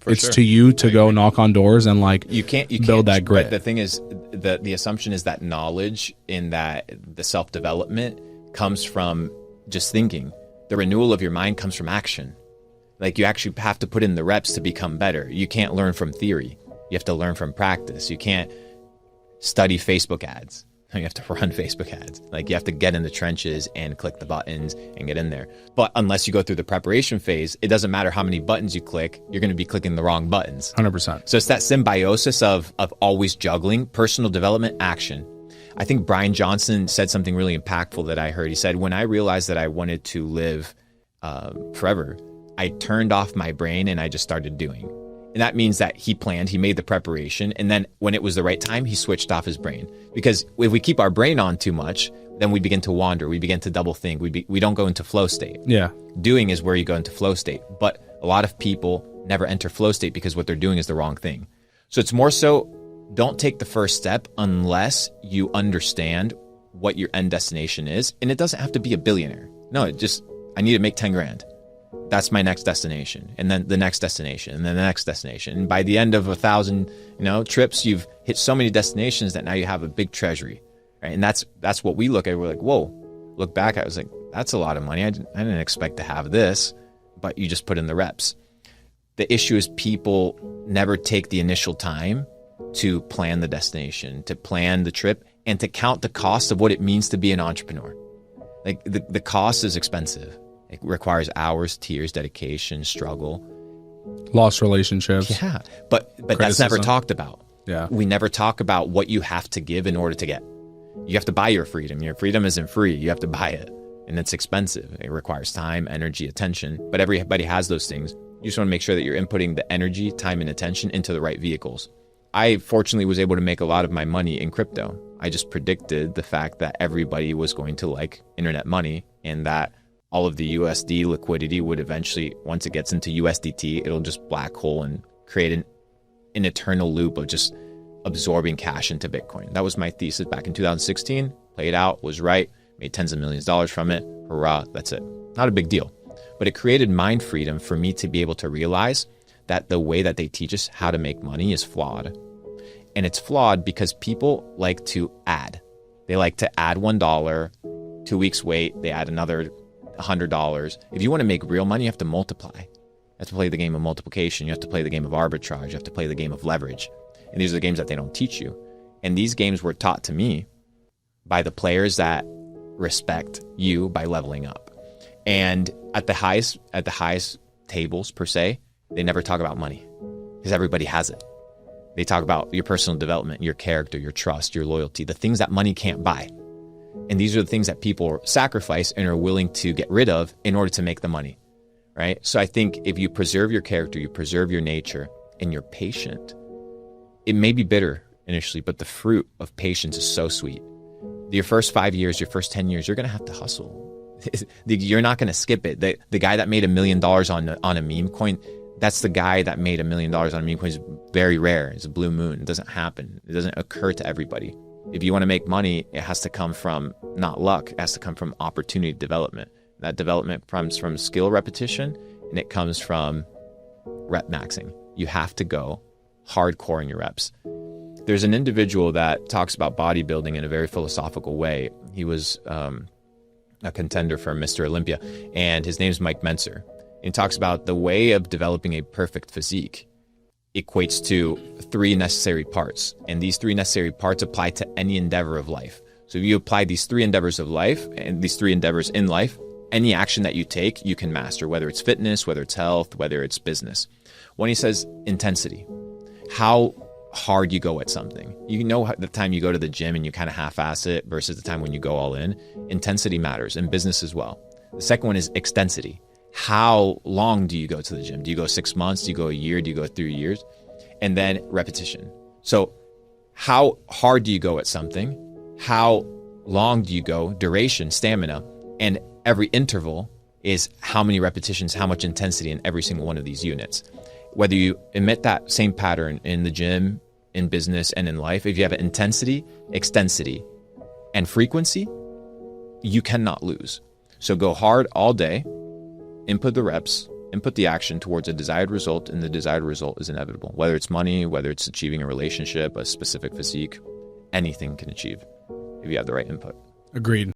it's to you to go knock on doors and like you can't build that grit. But the thing is, the assumption is that knowledge in that the self-development comes from just thinking. The renewal of your mind comes from action. Like you actually have to put in the reps to become better. You can't learn from theory. You have to learn from practice. You can't study Facebook ads. You have to run Facebook ads. Like you have to get in the trenches and click the buttons and get in there. But unless you go through the preparation phase, it doesn't matter how many buttons you click, you're going to be clicking the wrong buttons. 100%. So it's that symbiosis of always juggling personal development, action. I think Brian Johnson said something really impactful that I heard. He said, when I realized that I wanted to live forever, I turned off my brain and I just started doing. And that means that he planned, he made the preparation, and then when it was the right time, he switched off his brain. Because if we keep our brain on too much, then we begin to wander, we begin to double think, we don't go into flow state. Yeah. Doing is where you go into flow state. But a lot of people never enter flow state because what they're doing is the wrong thing. So it's more so, don't take the first step unless you understand what your end destination is. And it doesn't have to be a billionaire. No, I need to make 10 grand. That's my next destination. And then the next destination, and then the next destination. And by the end of 1,000, trips, you've hit so many destinations that now you have a big treasury, right? And that's what we look at. We're like, whoa, look back. I was like, that's a lot of money. I didn't expect to have this, but you just put in the reps. The issue is people never take the initial time to plan the destination, to plan the trip, and to count the cost of what it means to be an entrepreneur. Like the cost is expensive. It requires hours, tears, dedication, struggle. Lost relationships. Yeah, but that's never talked about. Yeah. We never talk about what you have to give in order to get. You have to buy your freedom. Your freedom isn't free. You have to buy it. And it's expensive. It requires time, energy, attention. But everybody has those things. You just want to make sure that you're inputting the energy, time, and attention into the right vehicles. I fortunately was able to make a lot of my money in crypto. I just predicted the fact that everybody was going to like internet money and that all of the USD liquidity would eventually, once it gets into USDT, it'll just black hole and create an eternal loop of just absorbing cash into Bitcoin. That was my thesis back in 2016. Played out, was right, made tens of millions of dollars from it. Hurrah, that's it. Not a big deal. But it created mind freedom for me to be able to realize that the way that they teach us how to make money is flawed. And it's flawed because people like to add. They like to add $1, 2 weeks wait, they add another $100. If you want to make real money, you have to multiply. You have to play the game of multiplication. You have to play the game of arbitrage. You have to play the game of leverage. And these are the games that they don't teach you. And these games were taught to me by the players that respect you by leveling up. And at the highest tables per se, they never talk about money because everybody has it. They talk about your personal development, your character, your trust, your loyalty, the things that money can't buy. And these are the things that people sacrifice and are willing to get rid of in order to make the money, right? So I think if you preserve your character, you preserve your nature, and you're patient, it may be bitter initially, but the fruit of patience is so sweet. Your first 5 years, your first 10 years, you're going to have to hustle. You're not going to skip it. The guy that made $1 million on a meme coin, that's the guy that made $1 million on a meme coin. Is very rare. It's a blue moon. It doesn't happen. It doesn't occur to everybody. If you want to make money, it has to come from not luck. It has to come from opportunity development. That development comes from skill repetition, and it comes from rep maxing. You have to go hardcore in your reps. There's an individual that talks about bodybuilding in a very philosophical way. He was a contender for Mr. Olympia, and his name is Mike Mentzer. He talks about the way of developing a perfect physique equates to 3 necessary parts. And these 3 necessary parts apply to any endeavor of life. So if you apply these 3 endeavors of life and these 3 endeavors in life, any action that you take, you can master, whether it's fitness, whether it's health, whether it's business. When he says intensity, how hard you go at something. You know the time you go to the gym and you kind of half-ass it versus the time when you go all in. Intensity matters in business as well. The second one is extensity. How long do you go to the gym? Do you go 6 months? Do you go a year? Do you go 3 years? And then repetition. So how hard do you go at something? How long do you go? Duration, stamina. And every interval is how many repetitions, how much intensity in every single one of these units. Whether you emit that same pattern in the gym, in business, and in life, if you have an intensity, extensity, and frequency, you cannot lose. So go hard all day, input the reps, Input the action towards a desired result, and the desired result is inevitable. Whether it's money, whether it's achieving a relationship, a specific physique, anything can achieve if you have the right input. Agreed.